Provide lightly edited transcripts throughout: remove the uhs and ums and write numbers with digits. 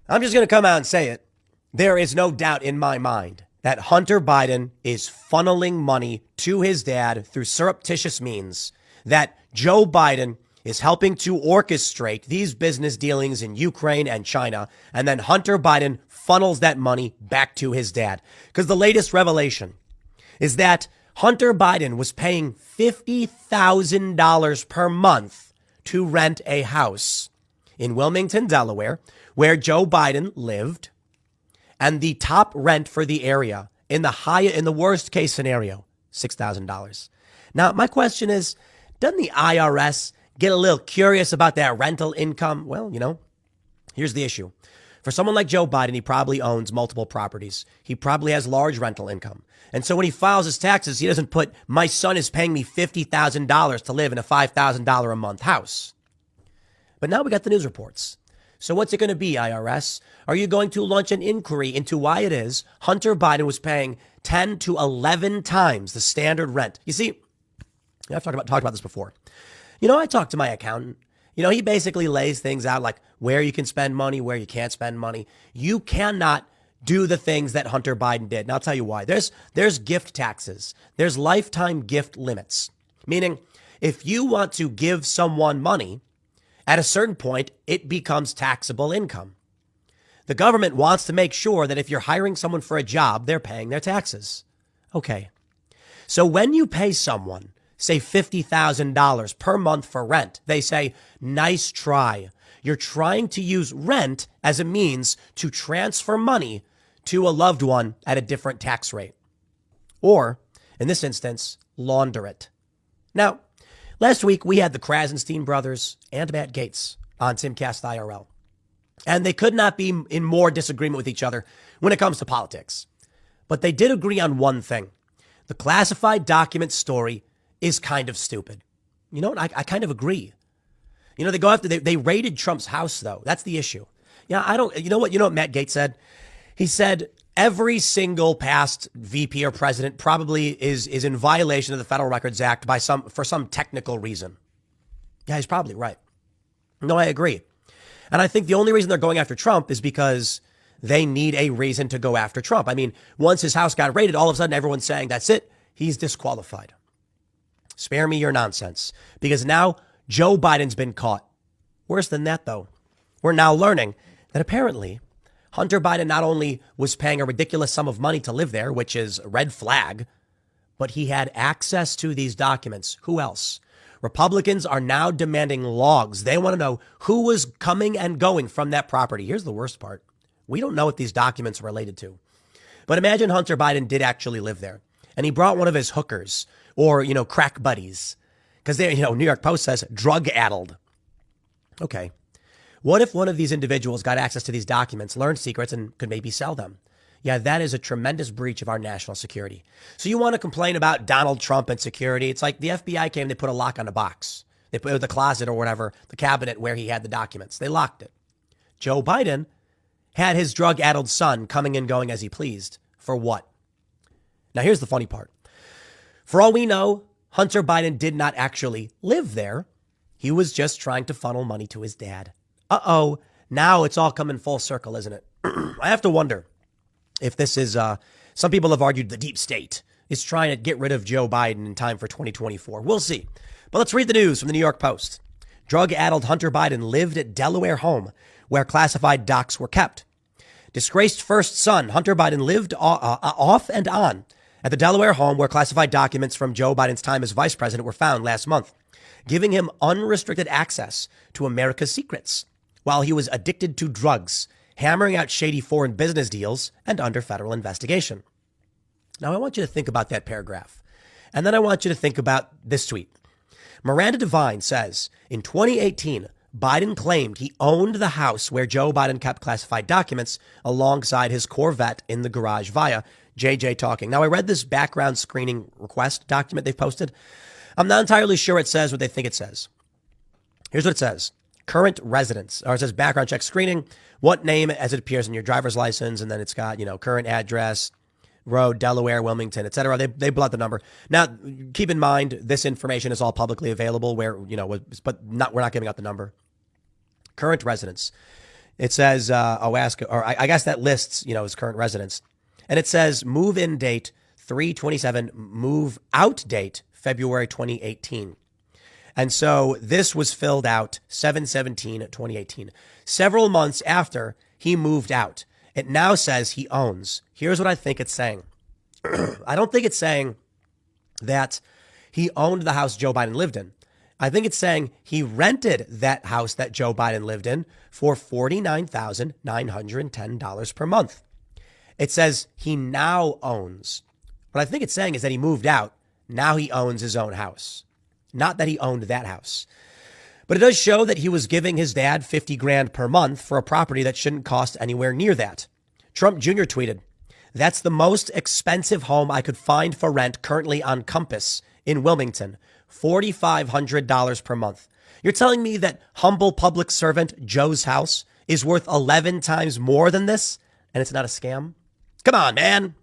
I'm just going to come out and say it. There is no doubt in my mind that Hunter Biden is funneling money to his dad through surreptitious means, that Joe Biden is helping to orchestrate these business dealings in Ukraine and China, and then Hunter Biden funnels that money back to his dad. Because the latest revelation is that Hunter Biden was paying $50,000 per month to rent a house in Wilmington, Delaware, where Joe Biden lived, and the top rent for the area in the worst case scenario, $6,000. Now, my question is, doesn't the IRS get a little curious about that rental income? Well, here's the issue. For someone like Joe Biden, he probably owns multiple properties. He probably has large rental income. And so when he files his taxes, he doesn't put, my son is paying me $50,000 to live in a $5,000 a month house. But now we got the news reports. So what's it going to be, IRS? Are you going to launch an inquiry into why it is Hunter Biden was paying 10 to 11 times the standard rent? You see, I've talked about this before. I talked to my accountant. He basically lays things out like where you can spend money, where you can't spend money. You cannot do the things that Hunter Biden did. And I'll tell you why. There's gift taxes. There's lifetime gift limits. Meaning, if you want to give someone money, at a certain point, it becomes taxable income. The government wants to make sure that if you're hiring someone for a job, they're paying their taxes. Okay. So when you pay someone, say $50,000 per month for rent, they say, nice try. You're trying to use rent as a means to transfer money to a loved one at a different tax rate. Or, in this instance, launder it. Now, last week, we had the Krasenstein brothers and Matt Gaetz on Timcast IRL. And they could not be in more disagreement with each other when it comes to politics. But they did agree on one thing. The classified document story is kind of stupid. You know what? I kind of agree. They raided Trump's house, though. That's the issue. You know what Matt Gaetz said? He said every single past VP or president probably is in violation of the Federal Records Act for some technical reason. Yeah, he's probably right. No, I agree. And I think the only reason they're going after Trump is because they need a reason to go after Trump. I mean, once his house got raided, all of a sudden everyone's saying, that's it. He's disqualified. Spare me your nonsense. Because now Joe Biden's been caught. Worse than that, though. We're now learning that apparently Hunter Biden not only was paying a ridiculous sum of money to live there, which is a red flag, but he had access to these documents. Who else? Republicans are now demanding logs. They want to know who was coming and going from that property. Here's the worst part. We don't know what these documents are related to. But imagine Hunter Biden did actually live there and he brought one of his hookers or, crack buddies because they, New York Post says drug-addled. Okay. What if one of these individuals got access to these documents, learned secrets, and could maybe sell them? Yeah, that is a tremendous breach of our national security. So you want to complain about Donald Trump and security? It's like the FBI came, they put a lock on the box. They put it in the closet or whatever, the cabinet where he had the documents. They locked it. Joe Biden had his drug-addled son coming and going as he pleased. For what? Now, here's the funny part. For all we know, Hunter Biden did not actually live there. He was just trying to funnel money to his dad. Uh-oh. Now it's all coming full circle, isn't it? I have to wonder if this is, some people have argued the deep state is trying to get rid of Joe Biden in time for 2024. We'll see. But let's read the news from the New York Post. Drug-addled Hunter Biden lived at Delaware home where classified docs were kept. Disgraced first son, Hunter Biden lived off and on at the Delaware home where classified documents from Joe Biden's time as vice president were found last month, giving him unrestricted access to America's secrets while he was addicted to drugs, hammering out shady foreign business deals, and under federal investigation. Now, I want you to think about that paragraph. And then I want you to think about this tweet. Miranda Devine says, in 2018, Biden claimed he owned the house where Joe Biden kept classified documents alongside his Corvette in the garage via JJ Talking. Now, I read this background screening request document they've posted. I'm not entirely sure it says what they think it says. Here's what it says. Current residence, or it says background check screening, what name as it appears in your driver's license, and then it's got, current address, road, Delaware, Wilmington, etc. They blow out the number. Now, keep in mind, this information is all publicly available where, but we're not giving out the number. Current residence. It says, I guess that lists, his current residence. And it says move in date 3/27, move out date February 2018. And so this was filled out 7/17/2018, several months after he moved out. It now says he owns. Here's what I think it's saying. I don't think it's saying that he owned the house Joe Biden lived in. I think it's saying he rented that house that Joe Biden lived in for $49,910 per month. It says he now owns. What I think it's saying is that he moved out. Now he owns his own house. Not that he owned that house. But it does show that he was giving his dad 50 grand per month for a property that shouldn't cost anywhere near that. Trump Jr. tweeted, "That's the most expensive home I could find for rent currently on Compass in Wilmington, $4,500 per month. You're telling me that humble public servant Joe's house is worth 11 times more than this, and it's not a scam? Come on, man."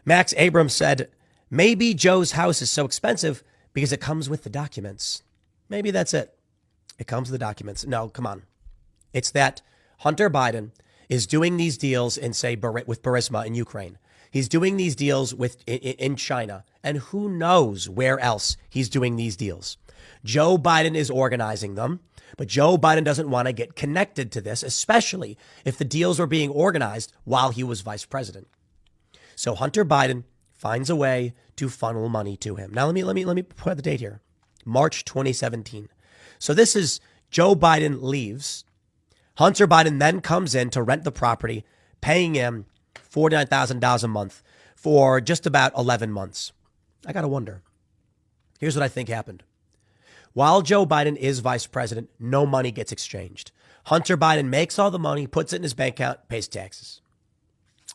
Max Abrams said, "Maybe Joe's house is so expensive because it comes with the documents." Maybe that's it. It comes with the documents. No, come on. It's that Hunter Biden is doing these deals in, say, with Burisma in Ukraine. He's doing these deals in China. And who knows where else he's doing these deals. Joe Biden is organizing them. But Joe Biden doesn't want to get connected to this, especially if the deals were being organized while he was vice president. So Hunter Biden finds a way to funnel money to him. Now, let me put the date here. March 2017. So this is Joe Biden leaves. Hunter Biden then comes in to rent the property, paying him $49,000 a month for just about 11 months. I got to wonder. Here's what I think happened. While Joe Biden is vice president, no money gets exchanged. Hunter Biden makes all the money, puts it in his bank account, pays taxes.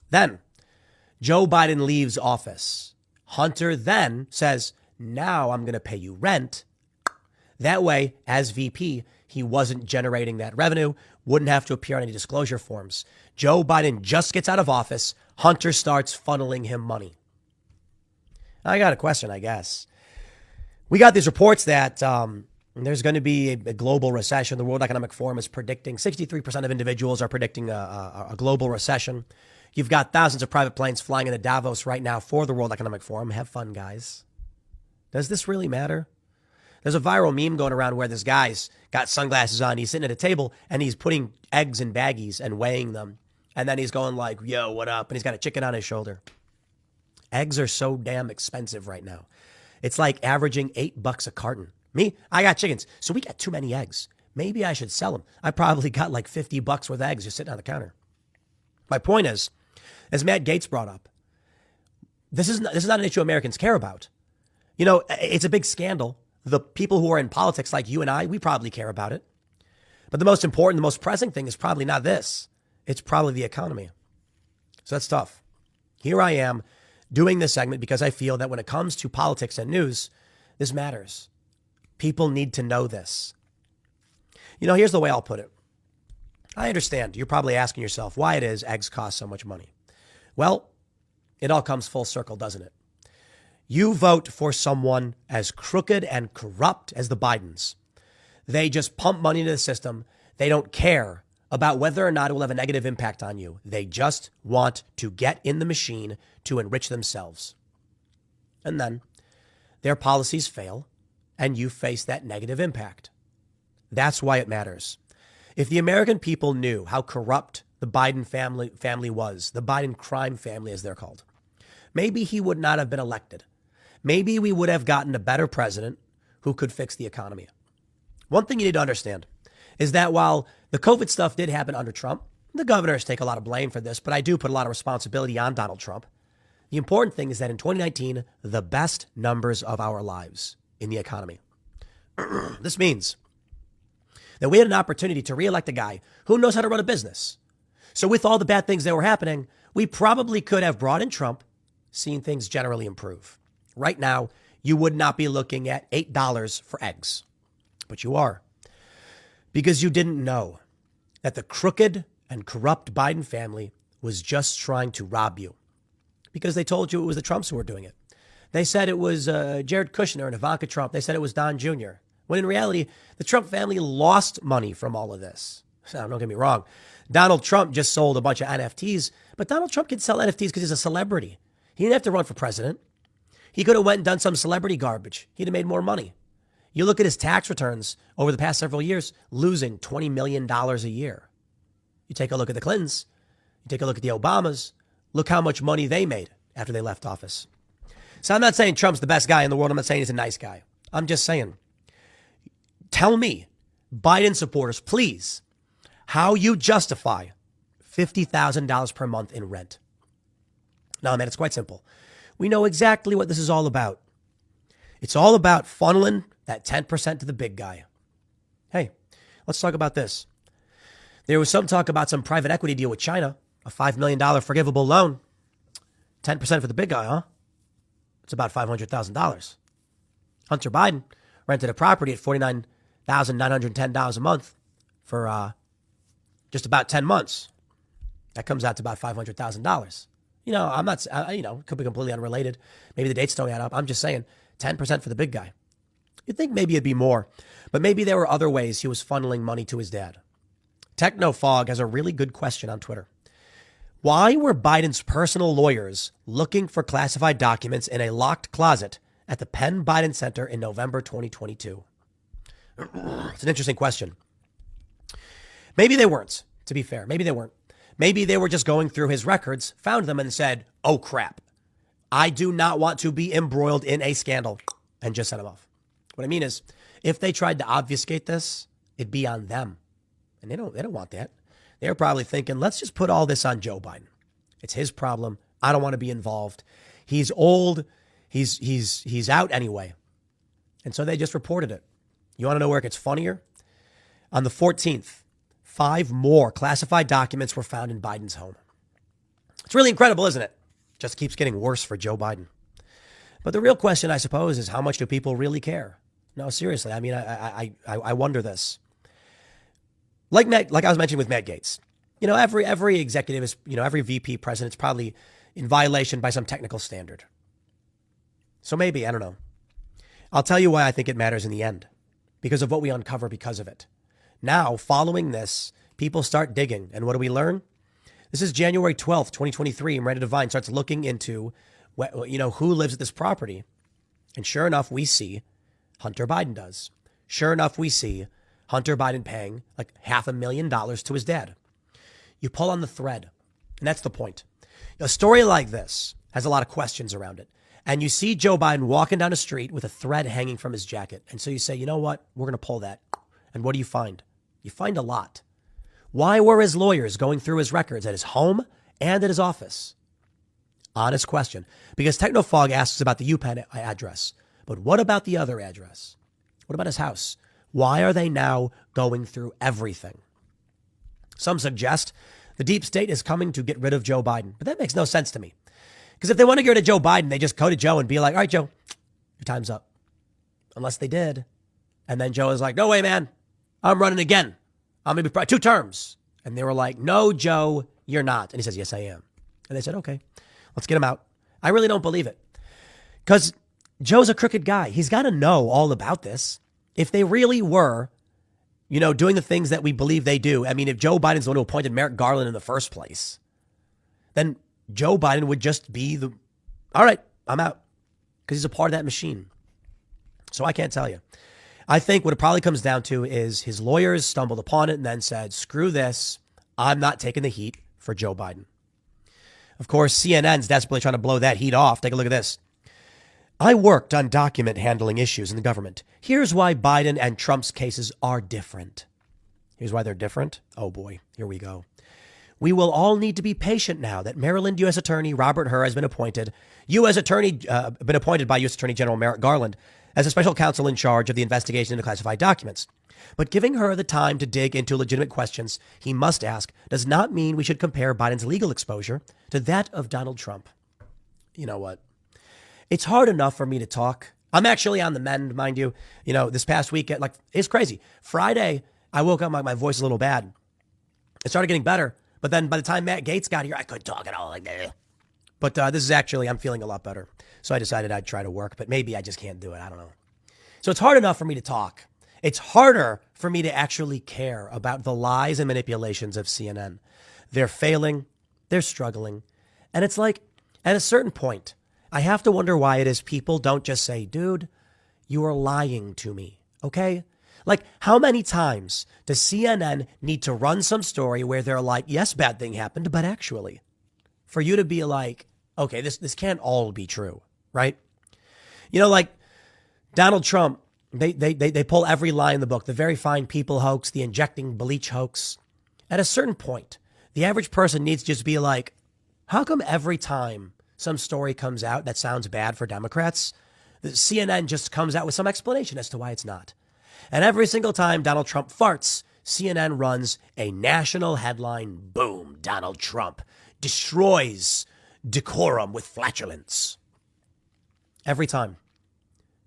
Then Joe Biden leaves office. Hunter then says, "Now I'm going to pay you rent." That way, as VP, he wasn't generating that revenue, wouldn't have to appear on any disclosure forms. Joe Biden just gets out of office. Hunter starts funneling him money. I got a question, I guess. We got these reports that there's going to be a global recession. The World Economic Forum is predicting 63% of individuals are predicting a global recession. You've got thousands of private planes flying into Davos right now for the World Economic Forum. Have fun, guys. Does this really matter? There's a viral meme going around where this guy's got sunglasses on. He's sitting at a table and he's putting eggs in baggies and weighing them. And then he's going like, "Yo, what up?" And he's got a chicken on his shoulder. Eggs are so damn expensive right now. It's like averaging $8 a carton. Me, I got chickens. So we got too many eggs. Maybe I should sell them. I probably got like $50 worth of eggs just sitting on the counter. My point is, as Matt Gaetz brought up, this is not an issue Americans care about. You know, it's a big scandal. The people who are in politics like you and I, we probably care about it. But the most important, the most pressing thing is probably not this. It's probably the economy. So that's tough. Here I am doing this segment because I feel that when it comes to politics and news, this matters. People need to know this. You know, here's the way I'll put it. I understand. You're probably asking yourself why it is eggs cost so much money. Well, it all comes full circle, doesn't it? You vote for someone as crooked and corrupt as the Bidens. They just pump money into the system. They don't care about whether or not it will have a negative impact on you. They just want to get in the machine to enrich themselves. And then their policies fail and you face that negative impact. That's why it matters. If the American people knew how corrupt the Biden family was, the Biden crime family as they're called, maybe he would not have been elected. Maybe we would have gotten a better president who could fix the economy. One thing you need to understand is that while the COVID stuff did happen under Trump, the governors take a lot of blame for this, but I do put a lot of responsibility on Donald Trump. The important thing is that in 2019, the best numbers of our lives in the economy. This means that we had an opportunity to reelect a guy who knows how to run a business. So with all the bad things that were happening, we probably could have brought in Trump, seen things generally improve. Right now, you would not be looking at $8 for eggs, but you are, because you didn't know that the crooked and corrupt Biden family was just trying to rob you, because they told you it was the Trumps who were doing it. They said it was Jared Kushner and Ivanka Trump. They said it was Don Jr. When in reality, the Trump family lost money from all of this. So don't get me wrong. Donald Trump just sold a bunch of NFTs, but Donald Trump can sell NFTs because he's a celebrity. He didn't have to run for president. He could have went and done some celebrity garbage. He'd have made more money. You look at his tax returns over the past several years, losing $20 million a year. You take a look at the Clintons. You take a look at the Obamas. Look how much money they made after they left office. So I'm not saying Trump's the best guy in the world. I'm not saying he's a nice guy. I'm just saying, tell me, Biden supporters, please, how you justify $50,000 per month in rent. Now, man, it's quite simple. We know exactly what this is all about. It's all about funneling that 10% to the big guy. Hey, let's talk about this. There was some talk about some private equity deal with China, a $5 million forgivable loan. 10% for the big guy, huh? It's about $500,000. Hunter Biden rented a property at $49,910 a month for just about 10 months. That comes out to about $500,000. I'm not, it could be completely unrelated. Maybe the dates don't add up. I'm just saying 10% for the big guy. You'd think maybe it'd be more, but maybe there were other ways he was funneling money to his dad. Technofog has a really good question on Twitter. Why were Biden's personal lawyers looking for classified documents in a locked closet at the Penn Biden Center in November 2022? It's an interesting question. Maybe they weren't, to be fair. Maybe they weren't. Maybe they were just going through his records, found them and said, oh, crap. I do not want to be embroiled in a scandal, and just sent them off. What I mean is, if they tried to obfuscate this, it'd be on them. And they don't want that. They're probably thinking, let's just put all this on Joe Biden. It's his problem. I don't want to be involved. He's old. He's out anyway. And so they just reported it. You want to know where it gets funnier? On the 14th, 5 more classified documents were found in Biden's home. It's really incredible, isn't it? Just keeps getting worse for Joe Biden. But the real question, I suppose, is how much do people really care? No, seriously. I mean, I wonder this. Like I was mentioning with Matt Gaetz, every executive is, every VP president's probably in violation by some technical standard. So maybe, I don't know. I'll tell you why I think it matters in the end, because of what we uncover because of it. Now, following this, people start digging. And what do we learn? This is January 12th, 2023. Miranda Devine starts looking into, who lives at this property. And sure enough, we see Hunter Biden does. Sure enough, we see Hunter Biden paying like $500,000 to his dad. You pull on the thread, and that's the point. A story like this has a lot of questions around it. And you see Joe Biden walking down a street with a thread hanging from his jacket. And so you say, you know what? We're going to pull that. And what do you find? You find a lot. Why were his lawyers going through his records at his home and at his office? Honest question. Because Technofog asks about the UPenn address. But what about the other address? What about his house? Why are they now going through everything? Some suggest the deep state is coming to get rid of Joe Biden. But that makes no sense to me. Because if they want to get rid of Joe Biden, they just go to Joe and be like, all right, Joe, your time's up. Unless they did. And then Joe is like, no way, man. I'm running again. I'm going to be 2 terms. And they were like, no, Joe, you're not. And he says, yes, I am. And they said, okay, let's get him out. I really don't believe it. Because Joe's a crooked guy. He's got to know all about this. If they really were, doing the things that we believe they do. I mean, if Joe Biden's the one who appointed Merrick Garland in the first place, then Joe Biden would just be all right, I'm out. Because he's a part of that machine. So I can't tell you. I think what it probably comes down to is his lawyers stumbled upon it and then said, screw this. I'm not taking the heat for Joe Biden. Of course, CNN's desperately trying to blow that heat off. Take a look at this. I worked on document handling issues in the government. Here's why Biden and Trump's cases are different. Here's why they're different. Oh boy, here we go. We will all need to be patient now that Maryland U.S. Attorney Robert Hur has been appointed by U.S. Attorney General Merrick Garland as a special counsel in charge of the investigation into classified documents. But giving her the time to dig into legitimate questions he must ask does not mean we should compare Biden's legal exposure to that of Donald Trump. You know what? It's hard enough for me to talk. I'm actually on the mend, mind you. This past weekend, it's crazy. Friday, I woke up, my voice is a little bad. It started getting better. But then by the time Matt Gaetz got here, I couldn't talk at all like that. But this is actually, I'm feeling a lot better. So I decided I'd try to work, but maybe I just can't do it. I don't know. So it's hard enough for me to talk. It's harder for me to actually care about the lies and manipulations of CNN. They're failing, they're struggling. And it's like, at a certain point, I have to wonder why it is people don't just say, dude, you are lying to me, okay? Like, how many times does CNN need to run some story where they're like, yes, bad thing happened, but actually, for you to be like, okay, this can't all be true, right? You know, like Donald Trump, they pull every lie in the book, the very fine people hoax, the injecting bleach hoax. At a certain point, the average person needs to just be like, how come every time some story comes out that sounds bad for Democrats, the CNN just comes out with some explanation as to why it's not? And every single time Donald Trump farts, CNN runs a national headline, boom, Donald Trump destroys decorum with flatulence. Every time.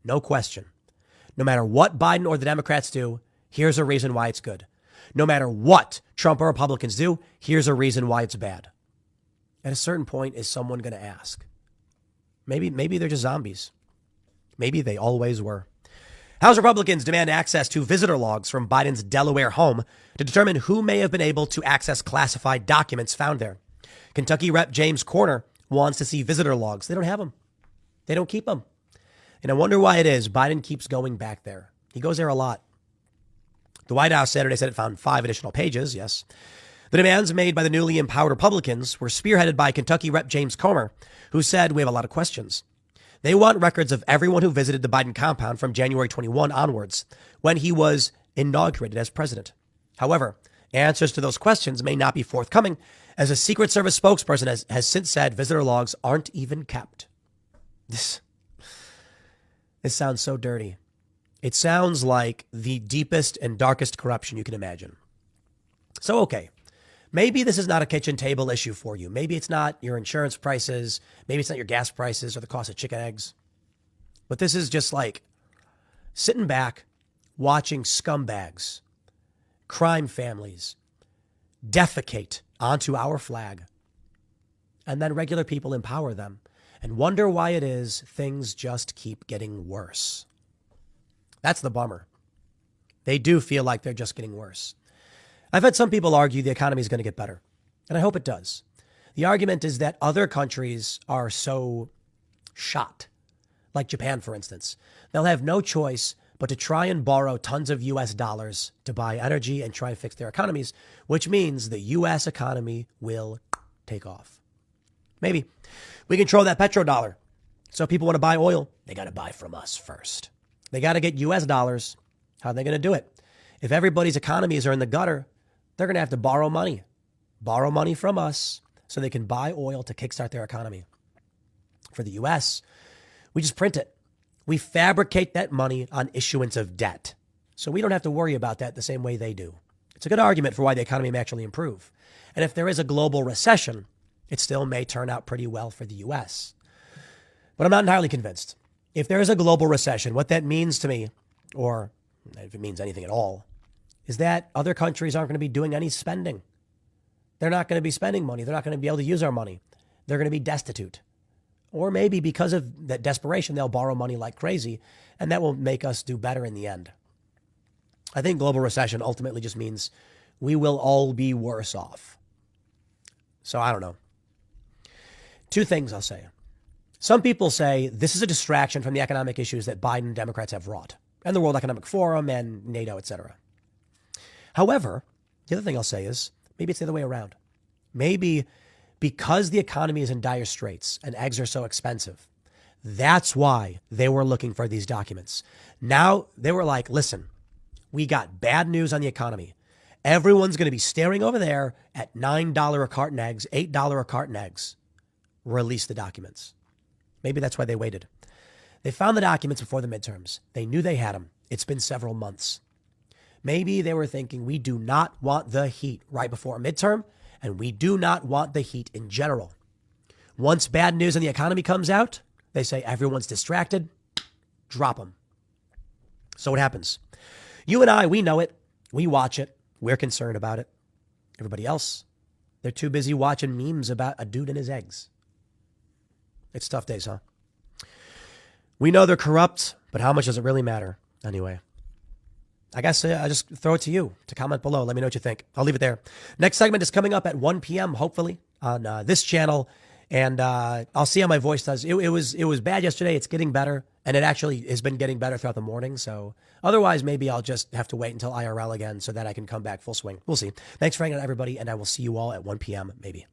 No question. No matter what Biden or the Democrats do, here's a reason why it's good. No matter what Trump or Republicans do, here's a reason why it's bad. At a certain point, is someone going to ask? Maybe they're just zombies. Maybe they always were. House Republicans demand access to visitor logs from Biden's Delaware home to determine who may have been able to access classified documents found there. Kentucky Rep. James Corner wants to see visitor logs. They don't have them. They don't keep them. And I wonder why it is Biden keeps going back there. He goes there a lot. The White House Saturday said it found 5 additional pages, yes. The demands made by the newly empowered Republicans were spearheaded by Kentucky Rep. James Comer, who said, we have a lot of questions. They want records of everyone who visited the Biden compound from January 21 onwards, when he was inaugurated as president. However, answers to those questions may not be forthcoming, as a Secret Service spokesperson has since said visitor logs aren't even kept. This sounds so dirty. It sounds like the deepest and darkest corruption you can imagine. So, okay, maybe this is not a kitchen table issue for you. Maybe it's not your insurance prices. Maybe it's not your gas prices or the cost of chicken eggs. But this is just like sitting back, watching scumbags, crime families defecate onto our flag, and then regular people empower them and wonder why it is things just keep getting worse. That's the bummer. They do feel like they're just getting worse. I've had some people argue the economy is going to get better, and I hope it does. The argument is that other countries are so shot, like Japan, for instance. They'll have no choice but to try and borrow tons of US dollars to buy energy and try and fix their economies, which means the US economy will take off. Maybe we control that petrodollar. So people want to buy oil, they got to buy from us first. They got to get US dollars. How are they going to do it? If everybody's economies are in the gutter, they're going to have to borrow money from us so they can buy oil to kickstart their economy. For the US, we just print it. We fabricate that money on issuance of debt. So we don't have to worry about that the same way they do. It's a good argument for why the economy may actually improve. And if there is a global recession, it still may turn out pretty well for the US. But I'm not entirely convinced. If there is a global recession, what that means to me, or if it means anything at all, is that other countries aren't going to be doing any spending. They're not going to be spending money. They're not going to be able to use our money. They're going to be destitute. Or maybe because of that desperation, they'll borrow money like crazy, and that will make us do better in the end. I think global recession ultimately just means we will all be worse off. So I don't know. 2 things I'll say. Some people say this is a distraction from the economic issues that Biden Democrats have wrought, and the World Economic Forum and NATO, etc. However, the other thing I'll say is maybe it's the other way around. Maybe because the economy is in dire straits and eggs are so expensive, that's why they were looking for these documents. Now they were like, listen, we got bad news on the economy. Everyone's going to be staring over there at $9 a carton eggs, $8 a carton eggs. Release the documents. Maybe that's why they waited. They found the documents before the midterms. They knew they had them. It's been several months. Maybe they were thinking, we do not want the heat right before a midterm, and we do not want the heat in general. Once bad news on the economy comes out, they say everyone's distracted, drop them. So what happens? You and I, we know it. We watch it. We're concerned about it. Everybody else, they're too busy watching memes about a dude and his eggs. It's tough days, huh? We know they're corrupt, but how much does it really matter? Anyway, I guess I'll just throw it to you to comment below. Let me know what you think. I'll leave it there. Next segment is coming up at 1 p.m., hopefully, on this channel. And I'll see how my voice does. It was bad yesterday. It's getting better. And it actually has been getting better throughout the morning. So otherwise, maybe I'll just have to wait until IRL again so that I can come back full swing. We'll see. Thanks for hanging out, everybody. And I will see you all at 1 p.m. maybe.